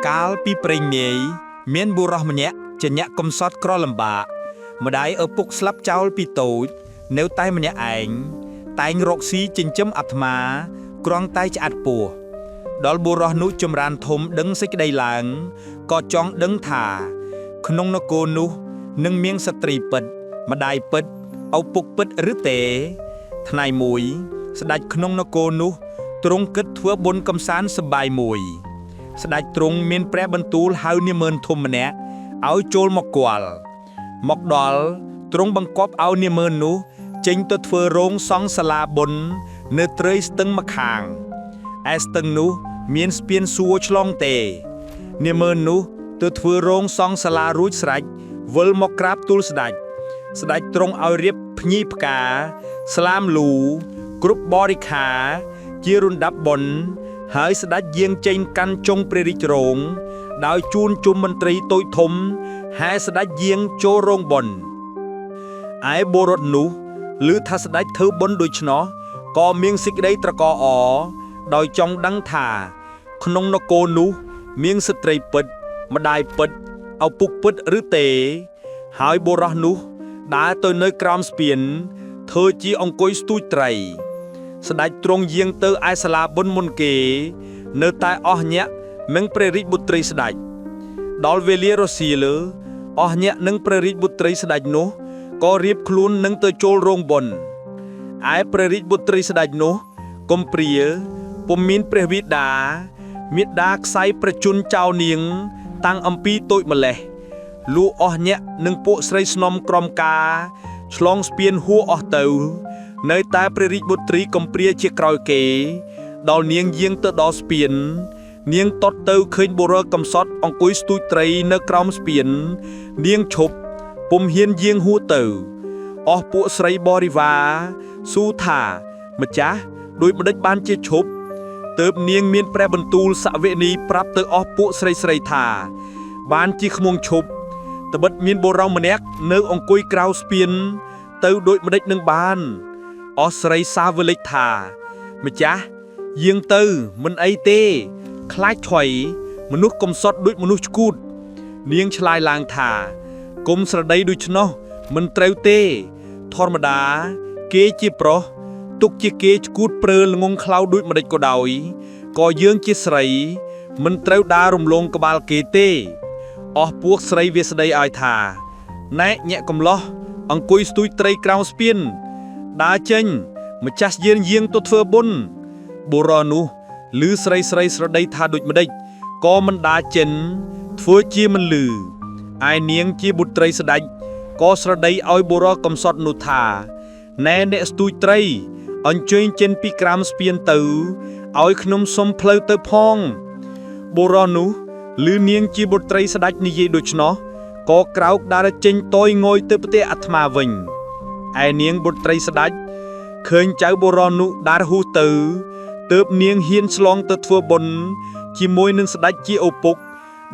កាលពីព្រេងនាយមានបុរសម្នាក់ជាអ្នកកំសត់ក្រលំបាកម្ដាយឪពុកស្លាប់ចោលពីតូចនៅតែម្នាក់ឯងតែងរកស៊ីចិញ្ចឹមអាត្មាគ្រាន់តែឆ្អាត់ពោះដល់បុរសនោះចម្រើនធំដឹងសេចក្តីឡើងក៏ចង់ដឹងថាក្នុងនគរនោះនឹងមានស្ត្រីពិតម្ដាយពិតឪពុកពិតឬទេថ្ងៃមួយស្ដេចក្នុងនគរនោះទ្រង់គិតធ្វើបុណ្យកំសាន្តសប្បាយមួយស្ដេចទ្រង់មានព្រះបន្ទូលហៅនាម៉ឺនធំម្នាក់ឲ្យចូលមកគាល់មកដល់ទ្រង់បង្គាប់ឲ្យនាម៉ឺននោះចេញទៅធ្វើរោងសង់សាលាបុណ្យនៅត្រើយស្ទឹងម្ខាងឯស្ទឹងនោះមានស្ពានសួរឆ្លងទេនាម៉ឺននោះទៅធ្វើរោងសង់សាលារួចស្រេចវិលមកក្រាបទូលស្ដេចទ្រង់ឲ្យរៀបភ្ញីផ្កាស្លាមលូគ្រប់បរិខាជារណ្ដាប់បុណ្យហើយស្ដេចយាងចេញកាន់ចុងព្រះរាជរោងដោយជួនជុំមន្ត្រីតូចធំហែស្ដេចយាងចូលរោងបុណ្យឯបុរសនោះឮថាស្ដេចធ្វើបុណ្យដូច្នោះក៏មានសេចក្តីត្រកអរដោយចង់ដឹងថាក្នុងនគរនោះមានស្ត្រីពិតម្ដាយពិតឪពុកពិតឬទេហើយបុរសនោះដើរទៅនៅក្រោមស្ពានធ្វើជាអង្គុយស្ទូចត្រីស្ដេចទ្រង់យាងទៅឯសាលាបុណ្យមុនគេនៅតែអស់ញាក់នឹងព្រះរាជបុត្រីស្ដេចដល់វេលារសៀលអស់ញាក់នឹងព្រះរាជបុត្រីស្ដេចនោះក៏រៀបខ្លួននឹងទៅចូលរោងបុណ្យឯព្រះរាជបុត្រីស្ដេចនោះកំព្រាពុំមានព្រះវិដាមេដាខ្សែប្រជញ្ញចៅនាងតាំងអំពីតូចម្លេះលូអស់ញាក់នឹងពួកស្រីស្នំក្រមការឆ្លងស្ពានហួរអស់ទៅនៅតែព្រះរាជបុត្រីកំព្រាជាក្រោយគេដល់នាងយាងទៅដល់ស្ពាននាងតត់ទៅឃើញបុរសកំសត់អង្គុយស្ទូចត្រីនៅក្រោមស្ពាននាងឈប់ពុំហ៊ានយាងហួរទៅអស់ពួកស្រីបរិវារស៊ូថាម្ចាស់ដោយម្ដេចបានជាឈប់ទើបនាងមានព្រះបន្ទូលសវនីប្រាប់ទៅអស់ពួកស្រីថាបានជាខ្មុំឈប់ត្បិតមានបុរសម្នាក់នៅអង្គុយក្រៅស្ពានទៅដោយម្ដេចនឹងបានអស់ស្រីសាវលិចថាម្ចាស់យាងទៅមិនអីទេខ្លាចថយមនុស្សកំសត់ដូចមនុស្សឆ្កួតនាងឆ្លើយឡើងថាគុំស្រដីដូច្នោះមិនត្រូវទេធម្មតាគេជាប្រុសទុកជាគេឆ្កួតព្រើល្ងងខ្លៅដូចម្ដេចក៏ដោយក៏យើងជាស្រីមិនត្រូវដើររំលងក្បាលគេទេអស់ពួកស្រីវាស្ដីឲ្យថាណែញាក់កំឡោះអង្គុយស្ទូចត្រីក្រៅស្ពានដើរចេញម្ចាស់យាងទៅធ្វើបុណ្យបុរសនោះឮស្រីស្រដីថាដូចម្ដេចក៏មិនដើរចេញធ្វើជាមិនឮឯនាងជាបុត្រីស្ដេចក៏ស្រដីឲ្យបុរសកំសត់នោះថាណែអ្នកស្ទូចត្រីអញ្ជើញចេញពីក្រោមស្ពានទៅឲ្យខ្ញុំសុំផ្លូវទៅផងបុរសនោះឮនាងជាបុត្រីស្ដេចនិយាយដូច្នោះក៏ក្រោកដើរចេញតយងយទៅផ្ទះអាត្មាវិញឯនាងបុត្រីស្ដេចឃើញចៅបុរសនោះដើរហួសទៅទើបនាងហ៊ានឆ្លងទៅធ្វើបុណ្យជាមួយនឹងស្ដេចជាឪពុក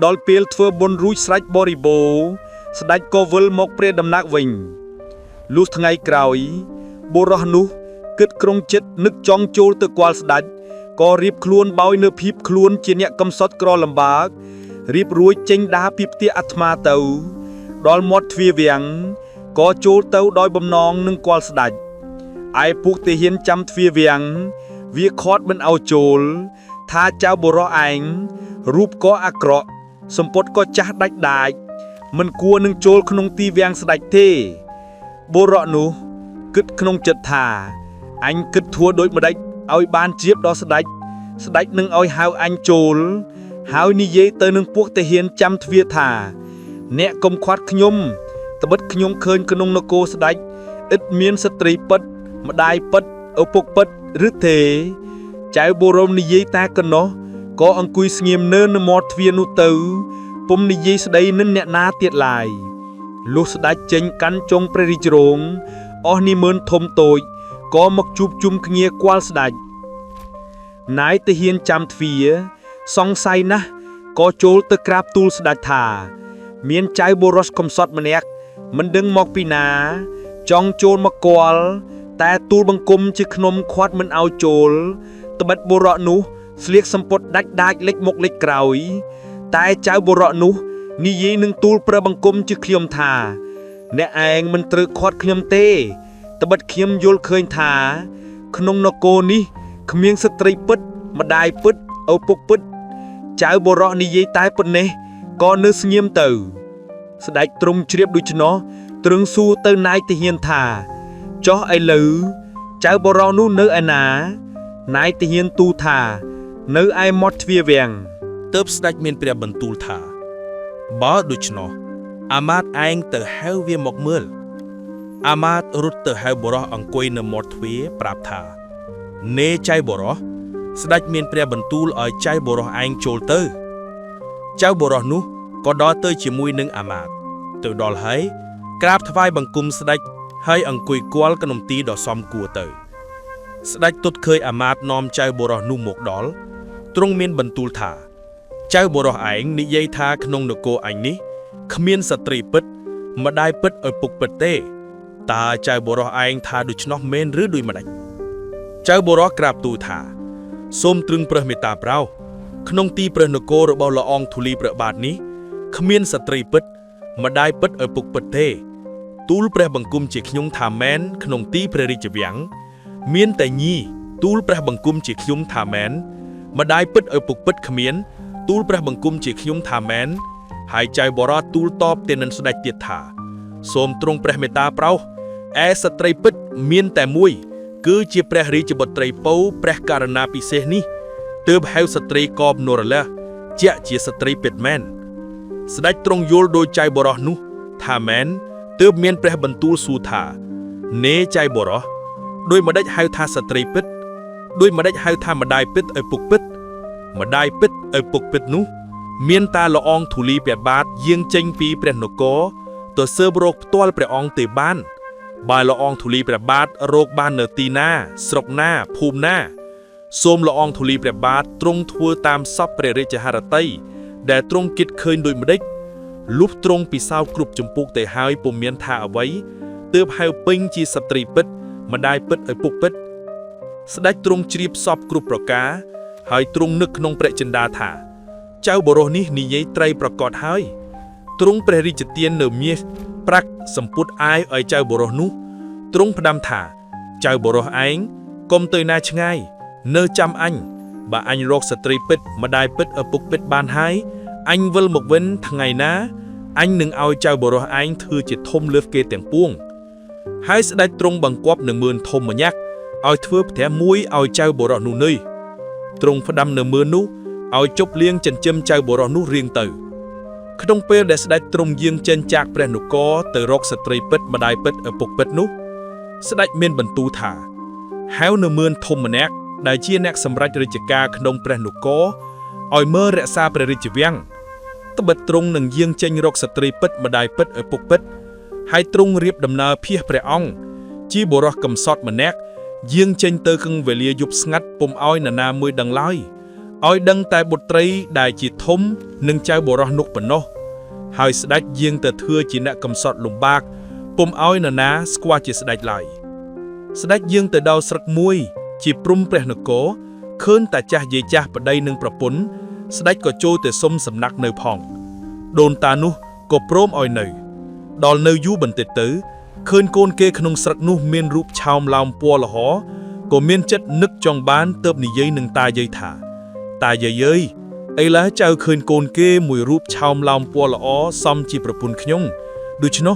ដល់ពេលធ្វើបុណ្យរួចស្រេចបរិបូរណ៍ស្ដេចក៏វិលមកព្រះដំណាក់វិញលុះថ្ងៃក្រោយបុរសនោះគិតក្រុងចិត្តនឹកចង់ចូលទៅគាល់ស្ដេចក៏រៀបខ្លួនបោយនៅភៀបខ្លួនជាអ្នកកំសត់ក្រលំបាករៀបរួចចេញដើរពីផ្ទះអាត្មាទៅដល់មាត់ទ្វារវាំងក៏ចូលទៅដោយបំណងនឹងគាល់ស្ដេចឯពួកទាហានចាំទ្វារវាំងវាខាត់មិនឲ្យចូលថាចៅបុរសឯងរូបក៏អាក្រក់សម្ពត់ក៏ចាស់ដាច់មិនគួរនឹងចូលក្នុងទីវាំងស្ដេចទេបុរសនោះគិតក្នុងចិត្តថាអញគិតធួដូចម្ដេចឲ្យបានជៀបដល់ស្ដេចនឹងឲ្យហៅអញចូលហើយនិយាយទៅនឹងពួកទាហានចាំទ្វារថាអ្នកកុំខាត់ខ្ញុំត្បិតខ្ញុំឃើញក្នុងនគរស្ដេចឥតមានស្ត្រីពិតម្ដាយពិតឪពុកពិតឬទេចៅបុរសនិយាយតែកណោះក៏អង្គុយស្ងៀមនៅមាត់ទ្វារនោះទៅពុំនិយាយស្ដីនឹងអ្នកណាទៀតឡើយលុះស្ដេចចេញកាន់ចុងព្រះរាជរោងអស់នាម៉ឺនធំតូចក៏មកជួបជុំគ្នាគាល់ស្ដេចនាយទាហានចាំទ្វារសង្ស័យណាស់ក៏ចូលទៅក្រាបទូលស្ដេចថាមានចៅបុរសកំសត់ម្នាក់មិនដឹងមកពីណាចង់ចូលមកគាល់តែទូលបង្គំជាខ្ញុំខាត់មិនឲ្យចូលត្បិតបុរសនោះស្លៀកសម្ពត់ដាច់លេចមុខលេចក្រោយ តែចៅបុរសនោះនិយាយនឹងទូលព្រះបង្គំជាខ្ញុំថាអ្នកឯងមិនត្រូវខាត់ខ្ញុំទេត្បិតខ្ញុំយល់ឃើញថាក្នុងនគរនេះគ្មានស្ត្រីពិតម្ដាយពិតឪពុកពិតចៅបុរសនិយាយតែប៉ុណ្ណេះក៏នៅស្ងៀមទៅស្ដេចទ្រង់ជ្រាបដូច្នោះទ្រង់សួរទៅនាយទាហានថាចុះឥឡូវចៅបុរសនោះនៅឯណានាយទាហានទូលថានៅឯមាត់ទ្វារវាំងទើបស្ដេចមានព្រះបន្ទូលថាបើដូច្នោះអាមាត្យឯងទៅហៅវាមកមើលអាមាត្យរត់ទៅហៅបុរសអង្គុយនៅមាត់ទ្វារប្រាប់ថានេចៅបុរសស្ដេចមានព្រះបន្ទូលឲ្យចៅបុរសឯងចូលទៅចៅបុរសនោះក៏ដល់ទៅជាមួយនឹងអាមាត្យទៅដល់ហើយក្រាបថ្វាយបង្គំស្ដេចហើយអង្គុយគល់ក្នុងទីដ៏សមគួរទៅស្ដេចទតឃើញអាមាត្យនាំចៅបុរសនោះមកដល់ទ្រង់មានបន្ទូលថាចៅបុរសឯងនិយាយថាក្នុងនគរអញនេះគ្មានស្ត្រីពិតម្ដាយពិតឪពុកពិតទេតើចៅបុរសឯងថាដូច្នោះមែនឬដូចម្ដេចចៅបុរសក្រាបទូលថាសូមទ្រឹងព្រះមេត្តាប្រោសក្នុងទីព្រះនគររបស់ល្អងធូលីព្រះបាទនេះគ្មានស្ត្រីពិតម្ដាយពិតឪពុកពិតទេទូលព្រះបង្គំជាខ្ញុំថាមែនក្នុងទីព្រះរាជវាំងមានតែញីទូលព្រះបង្គំជាខ្ញុំថាមែនម្ដាយពិតឪពុកពិតគ្មានទូលព្រះបង្គំជាខ្ញុំថាមែនហើយចៅបុរសទូលតបទៅនឹងស្ដេចទៀតថាសូមទ្រង់ព្រះមេត្តាប្រោសឯស្ត្រីពិតមានតែមួយគឺជាព្រះរាជបុត្រីពៅព្រះករណាពិសេសនេះទើបហៅស្ត្រីកបនរលះជាក់ជាស្ត្រីពិតមែនស្ដេចទ្រង់យល់ដោយចៅបុរសនោះថាមែនទើបមានព្រះបន្ទូលសួរថានេចៅបុរសដោយម្ដេចហៅថាស្ត្រីពិតដោយម្ដេចហៅថាម្ដាយពិតឪពុកពិតម្ដាយពិតឪពុកពិតនោះមានតាល្អងធូលីព្រះបាទយាងចេញពីព្រះនគរទៅស៊ើបរកផ្ទាល់ព្រះអង្គទេបានបើល្អងធូលីព្រះបាទរកបាននៅទីណាស្រុកណាភូមិណាសូមល្អងធូលីព្រះបាទទ្រង់ធ្វើតាមសពព្រះរាជហឫទ័យដែលទ្រង់គិតឃើញដូចម្ដេចលុះទ្រង់ពិសោធន៍គ្រប់ចម្ពោះទៅហើយពុំមានថាអ្វីទើបហៅពេញជាស្ត្រីពិតម្ដាយពិតឪពុកពិតស្ដេចទ្រង់ជ្រាបសពគ្រប់ប្រការហើយទ្រង់នឹកក្នុងព្រះចិន្តាថាចៅបុរសនេះនិយាយត្រីប្រកបហើយទ្រង់ព្រះរាជទាននៅមាសប្រាក់សម្ពុតអាយឲ្យចៅបុរសនោះទ្រង់ផ្ដាំថាចៅបុរសឯងកុំទៅណាឆ្ងាយនៅចាំអញបើអញរកស្ត្រីពិតម្ដាយពិតឪពុកពិតបានហើយអញវិលមកវិញថ្ងៃណាអញនឹងឲ្យចៅបុរសឯងធ្វើជាធំលើសគេទាំងពួងហើយស្ដេចទ្រង់បង្គាប់នៅមឿនធំម្ញាក់ឲ្យធ្វើផ្ទះមួយឲ្យចៅបុរសនោះនេះទ្រង់ផ្ដាំនៅមឿននោះឲ្យជប់លៀងចិញ្ចឹមចៅបុរសនោះរៀងទៅក្នុងពេលដែលស្ដេចទ្រង់យាងចេញจากព្រះនគរទៅរកស្ត្រីពិតម្ដាយពិតឪពុកពិតនោះស្ដេចមានបន្ទូលថាហៅនៅមឿនធំម្នាក់ដែលជាអ្នកសម្រេចរាជការក្នុងព្រះនគរឲ្យមើលរក្សាព្រះរាជវាំងត្បិតទ្រង់នឹងយាងចេញរកស្ត្រីពិតម្ដាយពិតឪពុកពិតហើយទ្រង់រៀបដំណើរភៀសព្រះអង្គជាបុរសកំសត់ម្នាក់យាងចេញទៅគង់វេលាយប់ស្ងាត់ពុំឲ្យនរណាមួយដឹងឡើយឲ្យដឹងតែបុត្រីដែលជាធំនិងចៅបុរសនោះប៉ុណ្ណោះហើយស្ដេចយាងទៅធ្វើជាអ្នកកំសត់លំបាកពុំឲ្យនរណាស្គាល់ជាស្ដេចឡើយស្ដេចយាងទៅដល់ស្រុកមួយជាព្រំព្រះនគរឃើញតាចាស់យាយចាស់ប្តីនឹងប្រពន្ធស្ដេចក៏ចូលទៅសុំសំណាក់នៅផងដូនតានោះក៏ព្រមឲ្យនៅដល់នៅយូរបន្តិចទៅឃើញកូនគេក្នុងស្រុកនោះមានរូបឆោមឡោមពណ៌លហក៏មានចិត្តនឹកចង់បានទើបនិយាយនឹងតាយាយថាតាយាយអីឡើយចៅឃើញកូនគេមួយរូបឆោមឡោមពណ៌ល្អសមជាប្រពន្ធខ្ញុំដូច្នោះ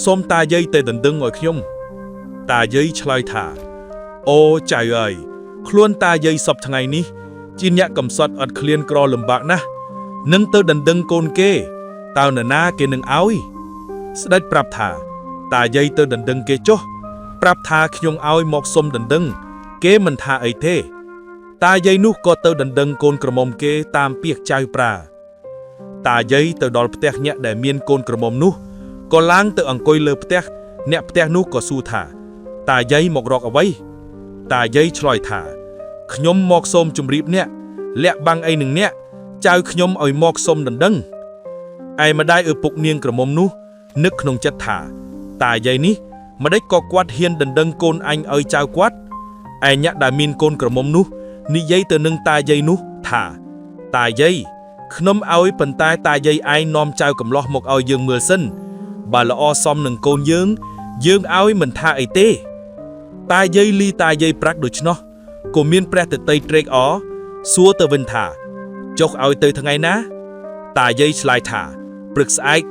សូមតាយាយទៅដណ្ដឹងឲ្យខ្ញុំតាយាយឆ្លើយថាអូចៅអើយខ្លួនតាយាយសពថ្ងៃនេះជាអ្នកកំសត់អត់ឃ្លានក្រលំបាកណាស់នឹងទៅដណ្ដឹងកូនគេតើនរណាគេនឹងឲ្យស្ដេចប្រាប់ថាតាយាយទៅដណ្ដឹងគេចុះប្រាប់ថាខ្ញុំឲ្យមកសុំដណ្ដឹងគេមិនថាអីទេតាយាយនោះក៏ទៅដណ្ដឹងកូនក្រមុំគេតាមពាក្យចៅប្រាតាយាយទៅដល់ផ្ទះញាក់ដែលមានកូនក្រមុំនោះក៏ឡើងទៅអង្គុយលើផ្ទះអ្នកផ្ទះនោះក៏សួរថាតាយាយមករកអ្វីតាយាយឆ្លើយថាខ្ញុំមកសូមជម្រាបអ្នកលាក់បាំងអីនឹងអ្នកចៅខ្ញុំឲ្យមកសុំដណ្ដឹងឯម្ដាយឪពុកនាងក្រមុំនោះនឹកក្នុងចិត្តថាតាយាយនេះម្ដេចក៏គាត់ហ៊ានដណ្ដឹងកូនអញឲ្យចៅគាត់ឯញាក់ដែលមានកូនក្រមុំនោះនិយាយទៅនឹងតាយាយនោះថាតាយាយ ខ្ញុំឲ្យប៉ុន្តែតាយាយឯងនាំចៅកំឡោះមកឲ្យយើងមើលសិនបើល្អសមនឹងកូនយើងឲ្យមិនថាអីទេតាយាយលីតាយាយប្រាក់ដូច្នោះក៏មានព្រះតន្ត្រីត្រេកអរសួរទៅវិញថាចុះឲ្យទៅថ្ងៃណាតាយាយឆ្លើយថាព្រឹកស្អែក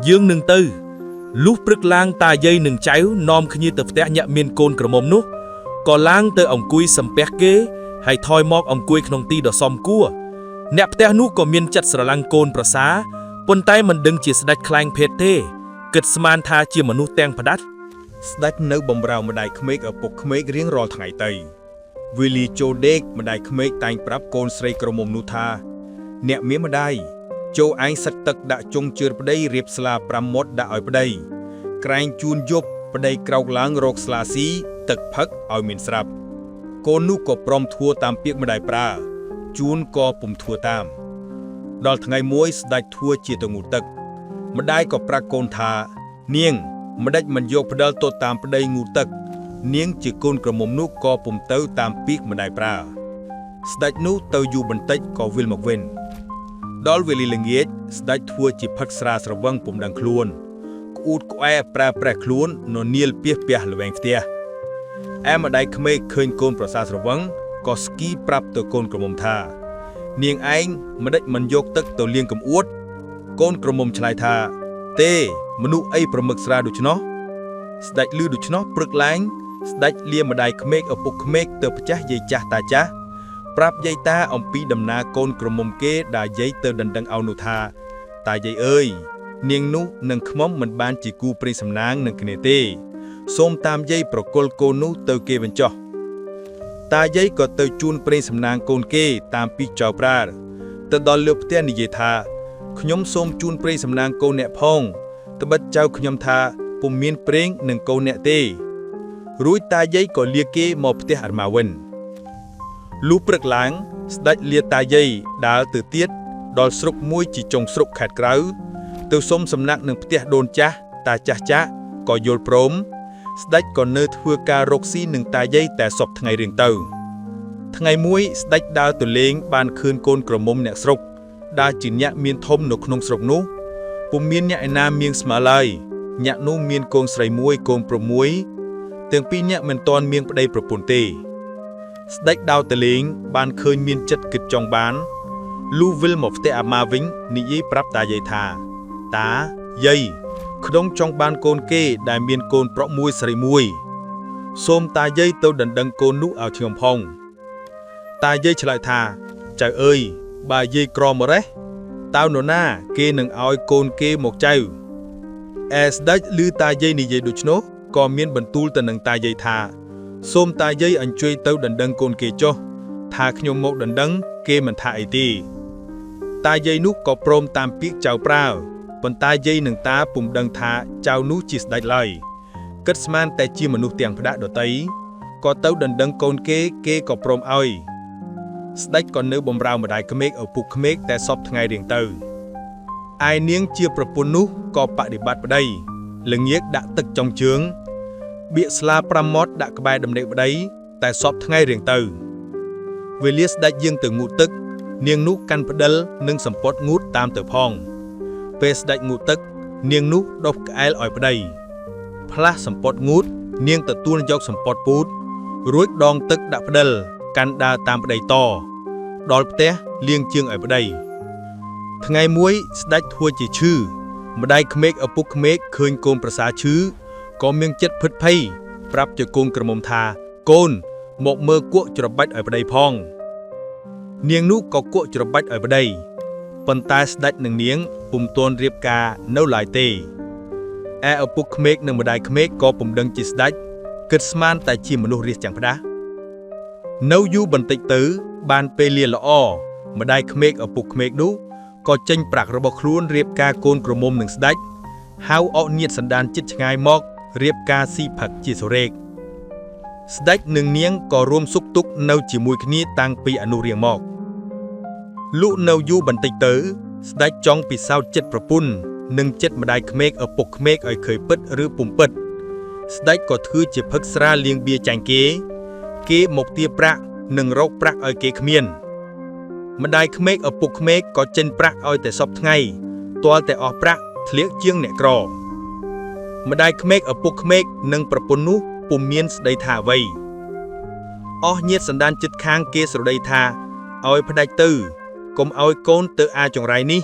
យើងនឹងទៅលុះព្រឹកឡើងតាយាយនឹងចៅនាំគ្នាទៅផ្ទះញាក់មានកូនក្រមុំនោះក៏ឡើងទៅអង្គុយសំពះគេហើយថយមកអង្គុយក្នុងទីដ៏សមគួរអ្នកផ្ទះនោះក៏មានចិត្តស្រឡាញ់កូនប្រសាប៉ុន្តែមិនដឹងជាស្ដេចខ្លែងភេទទេគិតស្មានថាជាមនុស្សទាំងផ្ដាច់ស្ដេចនៅបំរើម្ដាយក្មេកឪពុកក្មេករៀងរាល់ថ្ងៃទៅវេលាចូលដេកម្ដាយក្មេកតែងប្រាប់កូនស្រីក្រមុំនោះថាអ្នកមានម្ដាយចូលឯងសិតទឹកដាក់ជុងជឿនប្តីរៀបស្លា5មាត់ដាក់ឲ្យប្តីក្រែងជូនយប់ប្តីក្រោកឡើងរកស្លាស៊ីទឹកផឹកឲ្យមានស្រាប់កូននោះក៏ព្រមធ្វើតាមពាក្យម្ដាយប្រើជួនក៏ពុំធ្វើតាមដល់ថ្ងៃមួយស្ដេចធ្វើជាទៅងូតទឹកម្ដាយក៏ប្រាប់កូនថានាងម្ដេចមិនយកផ្ដិលទៅតាមប្តីងូទឹកនាងជាកូនក្រមុំនោះក៏ពុំទៅតាមពាក្យម្ដាយប្រើស្ដេចនោះទៅយូរបន្តិចក៏វិលមកវិញដល់វេលាល្ងាចស្ដេចធ្វើជាផឹកស្រាស្រវឹងពុំដឹងខ្លួនក្អួតក្អែប្រើប្រាស់ខ្លួនននាលពីផ្ទះល្វែងផ្ទះឯម្ដាយក្មេកឃើញកូនប្រសាស្រវឹងក៏ស្គីប្រាប់ទៅកូនក្រមុំថានាងឯងម្ដេចមិនយកទឹកទៅលាងកំអួតកូនក្រមុំឆ្លើយថាទេមនុស្សអីប្រមឹកស្រាដូច្នោះស្ដេចឮដូច្នោះព្រឹកឡើងស្ដេចលាម្ដាយក្មេកឪពុកក្មេកទៅផ្ទះយាយចាស់តាចាស់ប្រាប់យាយតាអំពីដំណើរកូនក្រមុំគេដែលយាយទៅដណ្ដឹងឲ្យនោះថាតាយាយអើយនាងនោះនឹងខ្មុំមិនបានជាគូព្រេងសំណាងនឹងគ្នាទេសូមតាមយាយប្រគល់កូននោះទៅគេវិញចុះតាយាយក៏ទៅជូនព្រេងសំណាងកូនគេតាមពីចៅប្រាទៅដល់លើផ្ទះនិយាយថាខ្ញុំសូមជូនព្រេងសំណាងកូនអ្នកផងត្បិតចៅខ្ញុំថាពុំមានព្រេងនឹងកូនអ្នកទេរួចតាយាយក៏លាគេមកផ្ទះអាត្មាវិញលុះព្រឹកឡើងស្ដេចលាតាយាយដើរទៅទៀតដល់ស្រុកមួយជាចុងស្រុកខេត្តក្រៅទៅសុំសំណាក់នឹងផ្ទះដូនចាស់តាចាស់ចាស់ក៏យល់ព្រមស្ដេចក៏នៅធ្វើការរកស៊ីនឹងតាយាយតែសពថ្ងៃរៀងទៅថ្ងៃមួយស្ដេចដើរទៅលេងបានឃើញកូនក្រមុំអ្នកស្រុកដែលជាញាក់មានធំនៅក្នុងស្រុកនោះពុំមានញាក់ឯណាមៀងស្មើឡើយញាក់នោះមានកូនស្រីមួយកូនប្រុសមួយទាំងពីរញាក់មិនទាន់មានប្តីប្រពន្ធទេស្ដេចដើរទៅលេងបានឃើញមានចិត្តគិតចង់បានលុះវិលមកផ្ទះអាម៉ាវិញនិយាយប្រាប់តាយាយថាតាយាយក្នុងចង់បានកូនគេដែលមានកូនប្រុសមួយស្រីមួយសូមតាយាយទៅដណ្ដឹងកូននោះឲ្យខ្ញុំផងតាយាយឆ្លើយថាចៅអើយបើយាយក្រមរេះតើនរណាគេនឹងឲ្យកូនគេមកចៅឯស្ដេចឮតាយាយនិយាយដូច្នោះក៏មានបន្ទូលទៅនឹងតាយាយថាសូមតាយាយអញ្ជើញទៅដណ្ដឹងកូនគេចុះថាខ្ញុំមកដណ្ដឹងគេមិនថាអីទេតាយាយនោះក៏ព្រមតាមពាក្យចៅប្រើប៉ុន្តែយាយនឹងតាពុំដឹងថាចៅនោះជាស្ដេចឡើយគិតស្មានតែជាមនុស្សទាំងផ្ដាក់ដតីក៏ទៅដណ្ដឹងកូនគេក៏ព្រមឲ្យស្ដេចក៏នៅបំរើម្ដាយក្មេកឪពុកក្មេកតែសពថ្ងៃរៀងទៅឯនាងជាប្រពន្ធនោះក៏បដិបត្តិប្តីល្ងាចដាក់ទឹកចុងជើងបៀកស្លា5មាត់ដាក់ក្បែរដំណេកប្តីតែសពថ្ងៃរៀងទៅវេលាស្ដេចយាងទៅងូតទឹកនាងនោះកាន់ផ្ដិលនិងសម្ពត់ងូតតាមទៅផងពេលស្ដេចងូតទឹកនាងនោះដុសក្អែលឲ្យប្តីផ្លាស់សម្ពត់ងូតនាងទទួលយកសម្ពត់ពូតរួចដងទឹកដាក់ផ្ដិលកាន់ដើរតាមប្តីតដល់ផ្ទះលាងជើងឲ្យប្តីថ្ងៃមួយស្ដេចធ្វើជាឈឺម្ដាយក្មេកឪពុកក្មេកឃើញកូនប្រសាឈឺក៏មានចិត្តភិតភ័យប្រាប់ជាកូនក្រមុំថាកូនមកមើលគក់ច្របាច់ឲ្យប្តីផងនាងនោះក៏គក់ច្របាច់ឲ្យប្តីប៉ុន្តែស្ដេចនិងនាងពុំទាន់រៀបការនៅឡើយទេឯឪពុកក្មេកនិងម្ដាយក្មេកក៏ពុំដឹងជាស្ដេចគិតស្មានតែជាមនុស្សរាសយ៉ាងផ្ដាស់នៅយូរបន្តិចទៅបានពេលលាល្អម្ដាយក្មេកឪពុកក្មេកនោះក៏ចេញប្រាក់របស់ខ្លួនរៀបការកូនក្រមុំនឹងស្ដេចហៅអុកញាតសណ្ដានជិតឆ្ងាយមករៀបការស៊ីផឹកជាសូរ៉េកស្ដេចនិងនាងក៏រួមសុខទុក្ខនៅជាមួយគ្នាតាំងពីអនុរាងមកលុះនៅយូរបន្តិចទៅស្ដេចចង់ពិសោធន៍ចិត្តប្រពន្ធនិងចិត្តម្ដាយក្មេកឪពុកក្មេកឲ្យឃើញពិតឬពុំពិតស្ដេចក៏ធ្វើជាផឹកស្រាលាងបៀចាញ់គេមកទារប្រាក់និងរកប្រាក់ឲ្យគេគ្មាន ម្ដាយក្មេកឪពុកក្មេកក៏ចេញប្រាក់ឲ្យតែសពថ្ងៃទាល់តែអស់ប្រាក់ធ្លាក់ជាងអ្នកក្រម្ដាយក្មេកឪពុកក្មេកនិងប្រពន្ធនោះពុំមានស្ដីថាអ្វីអស់ញាតិសន្តានជិតខាងគេស្រដីថាឲ្យផ្ដាច់ទៅកុំឲ្យកូនទៅអាចង្រៃនេះ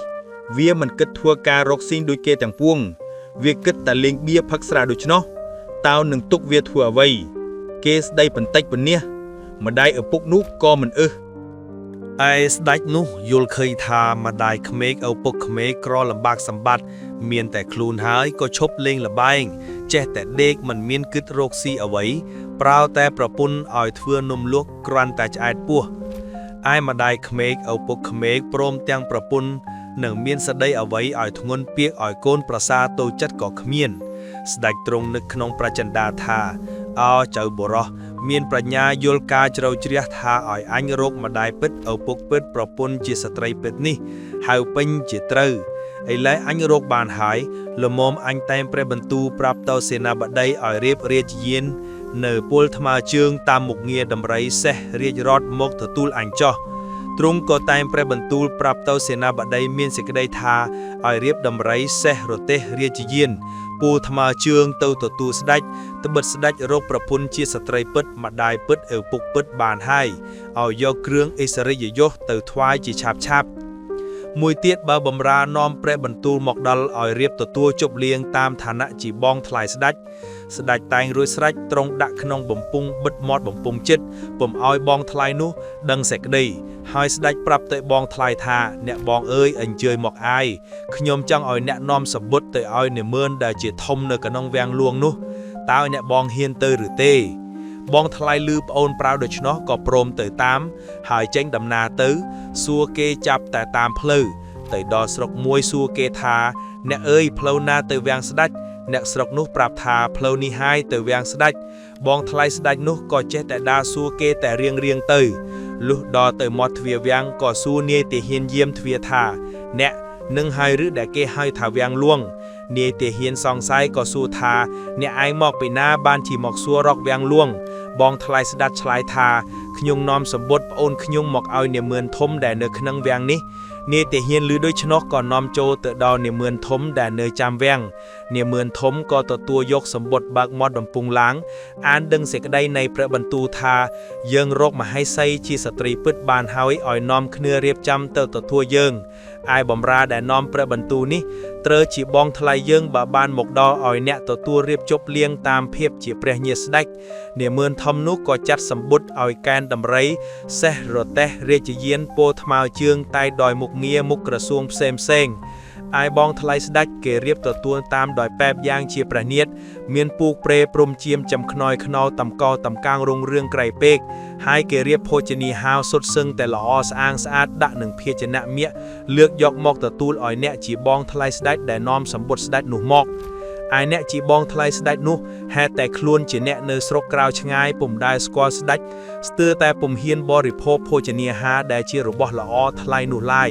វាមិនគិតធ្វើការរកស៊ីដូចគេទាំងពួងវាគិតតែលេងបៀផឹកស្រាដូច្នោះតើនឹងទុកវាធ្វើអ្វីគេស្ដីបន្តិចបន្ទះម្ដាយឪពុកនោះក៏មិនឯស្ដេចនោះយល់ឃើញថាម្ដាយក្មេកឪពុកក្មេកក្រលំបាកសម្បត្តិមានតែខ្លួនហើយក៏ឈប់លេងល្បែងចេះតែដេកមិនមានគិតរកស៊ីអ្វីប្រើតែប្រពន្ធឲ្យធ្វើនំលក់គ្រាន់តែឆ្អែតពោះឯម្ដាយក្មេកឪពុកក្មេកព្រមទាំងប្រពន្ធនឹងមានស្ដីអ្វីឲ្យធ្ងន់ពាក្យឲ្យកូនប្រសាតូចចិត្តក៏គ្មានស្ដេចទ្រង់នឹកក្នុងប្រចន្តាថាចៅបុរសមានប្រាជ្ញាយល់ការជ្រៅជ្រះថាឲ្យអញរកម្ដាយពិតឪពុកពិតប្រពន្ធជាស្ត្រីពិតនេះហៅពេញជាត្រូវឥឡូវអញរកបានហើយល្មមអញតែងព្រះបន្ទូលប្រាប់ទៅសេនាបតីឲ្យរៀបរាជយាននៅពលថ្មើរជើងតាមមុខងារដំរីសេះរាជរដ្ឋមកទទួលអញចោះទ្រង់ក៏តែងព្រះបន្ទូលប្រាប់ទៅសេនាបតីមានសេចក្តីថាឲ្យរៀបដំរីសេះរទេះរាជយានពូថ្មើរជើងទៅទទួលស្ដេចត្បិតស្ដេចរកប្រពន្ធជាស្ត្រីពិតម្ដាយពិតឪពុកពិតបានហើយឲ្យយកគ្រឿងឥសរិយយសទៅថ្វាយជាឆាប់មួយទៀតបើបំរើនាំព្រះបន្ទូលមកដល់ឲ្យរៀបទទួលជប់លៀងតាមឋានៈជាបងថ្លៃស្ដេចតែងរួចស្រេចទ្រង់ដាក់ក្នុងបំពង់បិទមាត់បំពង់ចិត្តពុំឲ្យបងថ្លៃនោះដឹងសេចក្តីហើយស្ដេចប្រាប់ទៅបងថ្លៃថាអ្នកបងអើយអញ្ជើញមកអាយខ្ញុំចង់ឲ្យអ្នកនាំសម្បុត្រទៅឲ្យនាម៉ឺនដែលជាធំនៅក្នុងវាំងលួងនោះតើអ្នកបងហ៊ានទៅឬទេបងថ្លៃឮប្អូនប្រៅដូច្នោះក៏ព្រមទៅតាមហើយចេញដំណើរទៅសួរគេចាប់តែតាមផ្លូវទៅដល់ស្រុកមួយសួរគេថាអ្នកអើយផ្លូវណាទៅវាំងស្ដេចអ្នកស្រុកនោះប្រាប់ថាផ្លូវនេះហើយទៅវាំងស្ដេចបងថ្លៃស្ដេចនោះក៏ចេះតែដើរសួរគេតែរៀងទៅលុះដល់ទៅមាត់ទ្វារវាំងក៏សួរនាយទាហានយាមទ្វារថាអ្នកនឹងហើយឬដែលគេហៅថាវាំងលួងនាយទាហានសង្ស័យក៏សួរថាអ្នកឯងមកពីណាបានជាមកសួររកវាំងលួងបងថ្លៃស្ដេចឆ្លើយថាខ្ញុំនាំសម្បុត្រប្អូនខ្ញុំមកឲ្យនាម៉ឺនធំដែលនៅក្នុងវាំងនេះនាយទាហានឮដូច្នោះក៏នាំចូលទៅដល់នាម៉ឺនធំដែលនៅចាំវាំងនាម៉ឺនធំក៏ទទួលយកសម្បុត្របើកមាត់ដំពង់ឡើងអានដឹងសេចក្តីនៃព្រះបន្ទូលថាយើងរកមហេសីជាស្ត្រីពិតបានហើយឲ្យនាំគ្នារៀបចំទៅទទួលយើងឯបំរើដែលនាំព្រះបន្ទូលនេះត្រូវជាបងថ្លៃយើងបើបានមកដល់ឲ្យអ្នកទទួលរៀបជប់លៀងតាមភាពជាព្រះញាតិស្ដេចនាម៉ឺនធំនោះក៏ចាត់សម្បុត្រឲ្យកែនដំរីសេះរទេះរាជយានពោថ្មើរជើងតែដោយមុខងារមុខក្រសួងផ្សេងឯបងថ្លៃស្ដេចគេរៀបទទួលតាមដោយបែបយ៉ាងជាព្រះនាថមានពូកព្រែព្រំជាមចំខ្នើយខ្នោតំកតំកាងរុងរឿងក្រៃពេកហើយគេរៀបភោជនីហាវសុទ្ធសឹងតែល្អស្អាងស្អាតដាក់នឹងភាជៈមាសលើកយកមកទទួលឲ្យអ្នកជាបងថ្លៃស្ដេចដែលនាំសម្បុត្រស្ដេចនោះមកឯអ្នកជាបងថ្លៃស្ដេចនោះហេតុតែខ្លួនជាអ្នកនៅស្រុកក្រៅឆ្ងាយពុំដែលស្គាល់ស្ដេចស្ទើរតែពុំហ៊ានបរិភោគភោជនាហារដែលជារបស់ល្អថ្លៃនោះឡើយ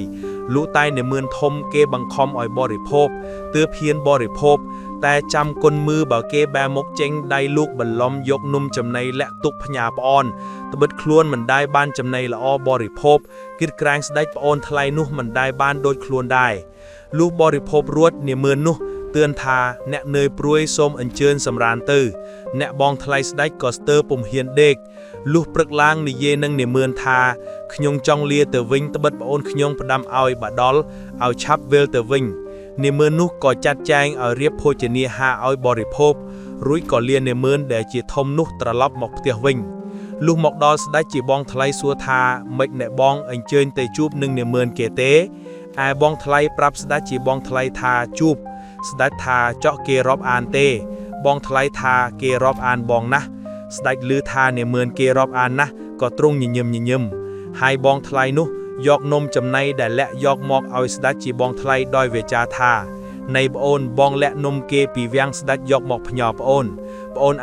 លុះតែនាម៉ឺនធំគេបង្ខំឲ្យបរិភោគទើបហ៊ានបរិភោគតែចាំគុណមើលបើគេបែរមុខចេញដៃលោកបន្លំយកនំចំណីលាក់ទុកផ្ញើប្អូនត្បិតខ្លួនមិនដែលបានចំណីល្អបរិភោគគិតក្រែងស្ដេចប្អូនថ្លៃនោះមិនដែលបានដូចខ្លួនដែរលុះបរិភោគរួចនាម៉ឺននោះទឿនថាអ្នកនឿយព្រួយសូមអញ្ជើញសម្រានទៅអ្នកបងថ្លៃស្ដេចក៏ស្ទើរពុំហ៊ានដេកលុះព្រឹកឡើងនិយាយនឹងនាម៉ឺនថាខ្ញុំចង់លាទៅវិញត្បិតប្អូនខ្ញុំផ្ដាំឲ្យបាដលឲ្យឆាប់វិលទៅវិញនាម៉ឺននោះក៏ចាត់ចែងឲ្យរៀបភោជនាហារឲ្យបរិភោគរួចក៏លានាម៉ឺនដែលជាធំនោះត្រឡប់មកផ្ទះវិញលុះមកដល់ស្ដេចជាបងថ្លៃសួរថាម៉េចអ្នកបងអញ្ជើញទៅជួបនឹងនាម៉ឺនគេទេឯបងថ្លៃប្រាប់ស្ដេចជាបងថ្លៃថាជួបស្ដេចថាចော့គេរាប់អានទេបងថ្លៃថាគេរាប់អានបងណាស់ស្ដេចឮថានាម៉ឺនគេរាប់អានណាស់ក៏ទ្រង់ញញឹមហើយបងថ្លៃនោះយកនំចំណីដែលលាក់យកមកឲ្យស្ដេចជាបងថ្លៃដោយវាចាថានៃប្អូនបងលាក់នំគេពីវាំងស្ដេចយកមកផ្ញើប្អូន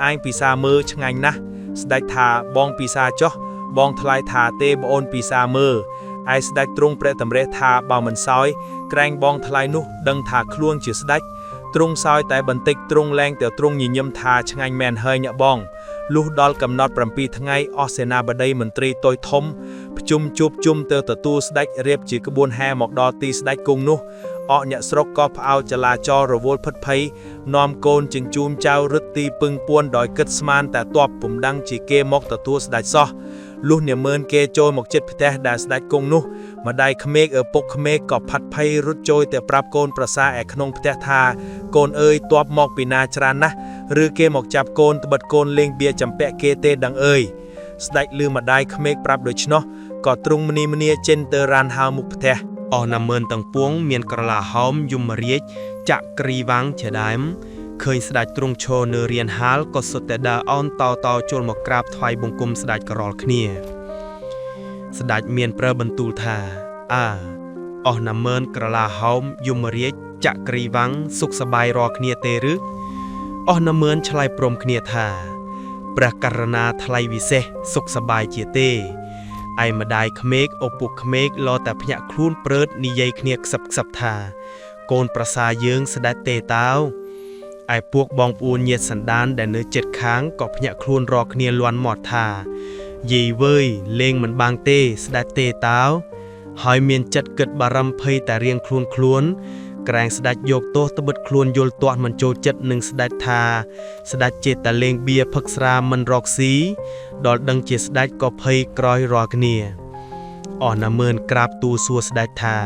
ឯងពិសាមើលឆ្ងាញ់ណាស់ស្ដេចថាបងពិសាចុះបងថ្លៃថាទេប្អូនពិសាមើលឯស្ដេចទ្រង់ព្រះតម្រិះថាបើមិនសោយក្រែងបងថ្លៃនោះដឹងថាខ្លួនជាស្ដេចទ្រង់សោយតែបន្តិចទ្រង់លែងតែទ្រង់ញញឹមថាឆ្ងាញ់មែនហើយអ្នកបងលុះដល់កំណត់7ថ្ងៃអស់សេនាបតីមន្ត្រីតូចធំ ប្រជុំជួបជុំទៅទទួលស្ដេចរៀបជាក្បួនហែមកដល់ទីស្ដេចគង់នោះអកអ្នកស្រុកក៏ផ្អោចលាចររវល់ភិតភ័យនាំកូនចិញ្ចូមចៅរឹតទីពឹងពួនដោយគិតស្មានតែទ័ពពុំដឹងជាគេមកទទួលស្ដេចសោះលុះនាម៉ឺនគេចូលមកចិត្តផ្ទះដែលស្ដេចគង់នោះម្ដាយក្មេកឪពុកក្មេកក៏ផាត់ភ័យរត់ចូលទៅប្រាប់កូនប្រសាឯក្នុងផ្ទះថាកូនអើយទ័ពមកពីណាច្រើនណាស់ឬគេមកចាប់កូនត្បិតកូនលេងបៀចំពាក់គេទេដឹងអើយស្ដេចឮម្ដាយក្មេកប្រាប់ដូច្នោះក៏ទ្រង់ម្នីចេញទៅរានហៅមុខផ្ទះអស់ណាម៉ឺនទាំងពួងមានក្រឡាហោមយមរាជចក្រីវាំងជាដើមឃើញស្ដេចទ្រង់ឈរនៅរៀនហាលក៏សុទ្ធតែដើរអោនតចូលមកក្រាបថ្វាយបង្គំស្ដេចក៏រាល់គ្នាស្ដេចមានប្រើបន្ទូលថាអស់ណាម៉ឺនក្រឡាហោមយមរាជចក្រីវាំងសុខសប្បាយរាល់គ្នាទេឬអស់ណាម៉ឺនឆ្លើយព្រមគ្នាថាព្រះករណាថ្លៃវិសេសសុខសប្បាយជាទេឯម្ដាយក្មេកឪពុកក្មេកលតែភ្ញាក់ខ្លួនព្រើតនិយាយគ្នាខ្សឹបថាកូនប្រសាយើងស្ដេចទេតើឯពួកបងប្អូនញាតិសន្តានដែលនៅជិតខាងក៏ភ្ញាក់ខ្លួនរកគ្នាលន់មាត់ថាយាយវើយលេងមិនបាំងទេស្ដេចទេតើហើយមានចិត្តគិតបារម្ភភ័យតែរៀងខ្លួនក្រែងស្ដេចយកទោសត្បិតខ្លួនយល់ទាស់មិនចូលចិត្តនឹងស្ដេចថាស្ដេចចេះតែលេងបៀផឹកស្រាមិនរកស៊ីដល់ដឹងជាស្ដេចក៏ភ័យក្រោយរាល់គ្នាអស់ណាម៉ឺនក្រាបទូលសួរស្ដេចថា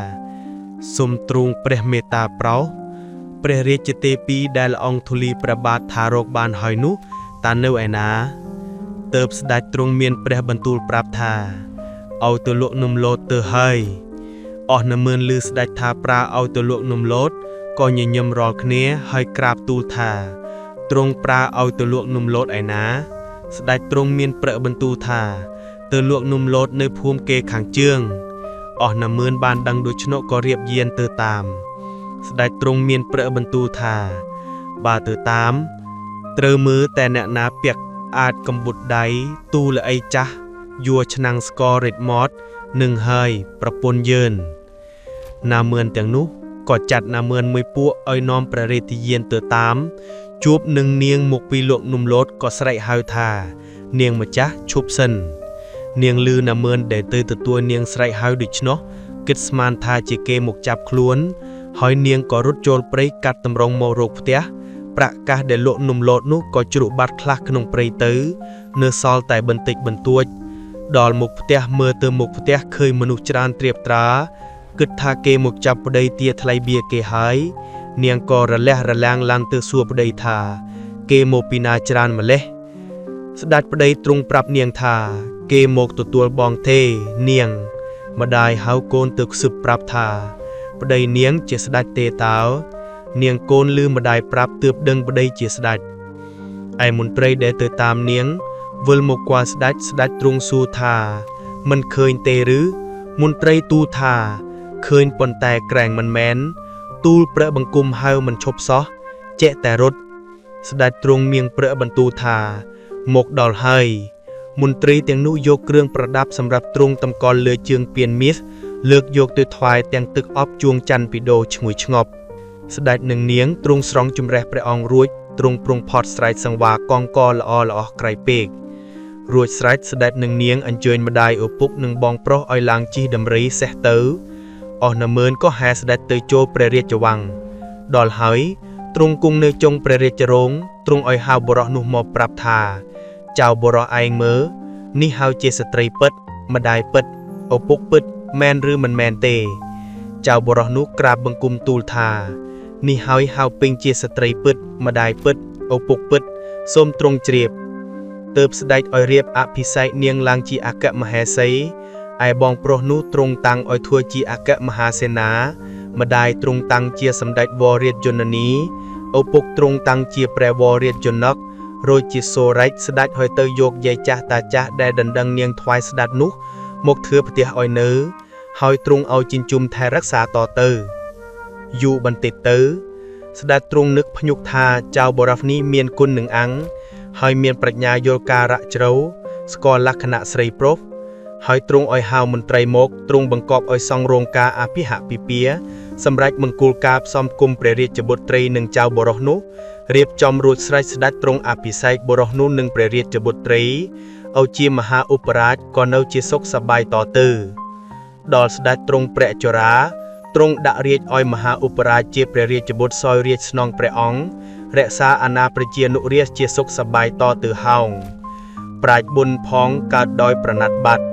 សូមទ្រង់ព្រះមេត្តាប្រោសព្រះរាជទេពីដែលអង្គធូលីព្រះបាទថារកបានហើយនោះតើនៅឯណាទើបស្ដេចទ្រង់មានព្រះបន្ទូលប្រាប់ថាឲ្យទៅលក់នំលោតទៅហើយអស់ណាម៉ឺនឮស្ដេចថាប្រើឲ្យទៅលក់នំលោតក៏ញញឹមរាល់គ្នាហើយក្រាបទូលថាទ្រង់ប្រើឲ្យទៅលក់នំលោតឯណាស្ដេចទ្រង់មានព្រះបន្ទូលថាទៅលក់នំលោតនៅភូមិគេខាងជើងអស់ណាម៉ឺនបានដឹងដូច្នោះក៏រៀបយានទៅតាមស្ដេចទ្រង់មានព្រះបន្ទូលថាបើទៅតាមត្រូវមើលតែអ្នកណាពាក់អាចកំបុតដៃទូលអីចាស់យួរឆ្នាំងស្កររិតម៉ត់នឹងហើយប្រពន្ធយើងណាម៉ឺនទាំងនោះក៏ចាត់ណាម៉ឺនមួយពួកឲ្យនាំព្រះរាជទាយានទៅតាមជួបនឹងនាងមកពីលោកនំលោតក៏ស្រែកហៅថានាងម្ចាស់ឈប់សិននាងឮណាម៉ឺនដែលទៅទទួលនាងស្រែកហៅដូច្នោះគិតស្មានថាជាគេមកចាប់ខ្លួនហើយនាងក៏រត់ចូលព្រៃកាត់តម្រង់មករកផ្ទះប្រកាសដែលលោកនំលោតនោះក៏ជ្រុះបាត់ខ្លះក្នុងព្រៃទៅនៅសល់តែបន្តិចបន្តួចដល់មុខផ្ទះមើលទៅមុខផ្ទះឃើញមនុស្សច្រើនត្រៀបត្រាគិតថាគេមកចាប់ប្តីទាថ្លៃបៀគេហើយនាងក៏រលះរលាំងឡើងទៅសួរប្តីថាគេមកពីណាច្រើនម្លេះស្ដេចប្តីទ្រង់ប្រាប់នាងថាគេមកទទួលបងទេនាងម្ដាយហៅកូនទៅខ្សឹបប្រាប់ថាប្តីនាងជាស្ដេចទេតើនាងកូនឮម្ដាយប្រាប់ទើបដឹងប្តីជាស្ដេចឯមន្ត្រីដែលទៅតាមនាងវិលមកគាល់ស្ដេចទ្រង់សួរថាមិនឃើញទេឬមន្ត្រីទូលថាឃើញប៉ុន្តែក្រែងមិនមែនទូលព្រះបង្គំហៅមិនឈប់សោះចេះតែរត់ស្ដេចទ្រង់មានព្រះបន្ទូលថាមកដល់ហើយមន្ត្រីទាំងនោះយកគ្រឿងប្រដាប់សម្រាប់ទ្រង់តម្កល់លើជើងពៀនមាសលើកយកទៅថ្វាយទាំងទឹកអប់ជួងច័ន្ទពីដោឈ្ងុយឆ្ងប់ស្ដេចនឹងនាងទ្រង់ស្រង់ជំរះព្រះអង្គរួចទ្រង់ប្រងផត់ស្រែកសង្វាកងកល្អក្រៃពេករួចស្រេចស្ដេចនឹងនាងអញ្ជើញម្ដាយឪពុកនិងបងប្រុសឲ្យឡើងជិះដំរីសេះទៅអស់ណាម៉ឺនក៏ហែស្ដេចទៅចូលព្រះរាជវាំងដល់ហើយទ្រង់គង់នៅចុងព្រះរាជរោងទ្រង់ឲ្យហៅបុរសនោះមកប្រាប់ថាចៅបុរសឯងមើលនេះហៅជាស្ត្រីពិតម្ដាយពិតឪពុកពិតមែនឬមិនមែនទេចៅបុរសនោះក្រាបបង្គំទូលថានេះហើយហៅពេញជាស្ត្រីពិតម្ដាយពិតឪពុកពិតសូមទ្រង់ជ្រាបទើបស្ដេចឲ្យរៀបអភិសេកនាងឡើងជាអគ្គមហេសីឯបងប្រុសនោះទ្រង់តាំងឲ្យធ្វើជាអគ្គមហាសេនាម្ដាយទ្រង់តាំងជាសម្ដេចវររាជជននីឪពុកទ្រង់តាំងជាព្រះវររាជជនករួចជាសូរ៉េចស្ដេចឲ្យទៅយកយាយចាស់តាចាស់ដែលដណ្ដឹងនាងថ្វាយស្ដេចនោះមកធ្វើផ្ទះឲ្យនៅហើយទ្រង់ឲ្យចិញ្ចឹមថែរក្សាតទៅយូរបន្តិចទៅស្ដេចទ្រង់នឹកភ្ញុកថាចៅបរិសនេះមានគុណនឹងអង្គហើយមានប្រាជ្ញាយល់ការៈជ្រៅស្គាល់លក្ខណៈស្រីប្រុសហើយទ្រង់ឲ្យហៅមន្ត្រីមកទ្រង់បង្គាប់ឲ្យសង់រោងការអភិហពិពាហ៍សម្រាប់មង្គលការផ្សំគុំព្រះរាជបុត្រីនិងចៅបរិសនោះរៀបចំរួចស្រេចស្ដេចទ្រង់អភិសេកបរិសនោះនឹងព្រះរាជបុត្រី ឪជាមហាឧបរាជក៏នៅជាសុខសប្បាយតទៅដល់ស្ដេចទ្រង់ព្រះចរាទ្រង់ដាក់រាជឲ្យមហាឧបរាជជាព្រះរាជបុត្រសោយរាជស្នងព្រះអង្គរក្សាអាណាប្រជានុរាស្ត្រជាសុខសប្បាយតទៅហោងប្រាជ្ញបុណ្យផងកើតដោយប្រណិតបាត់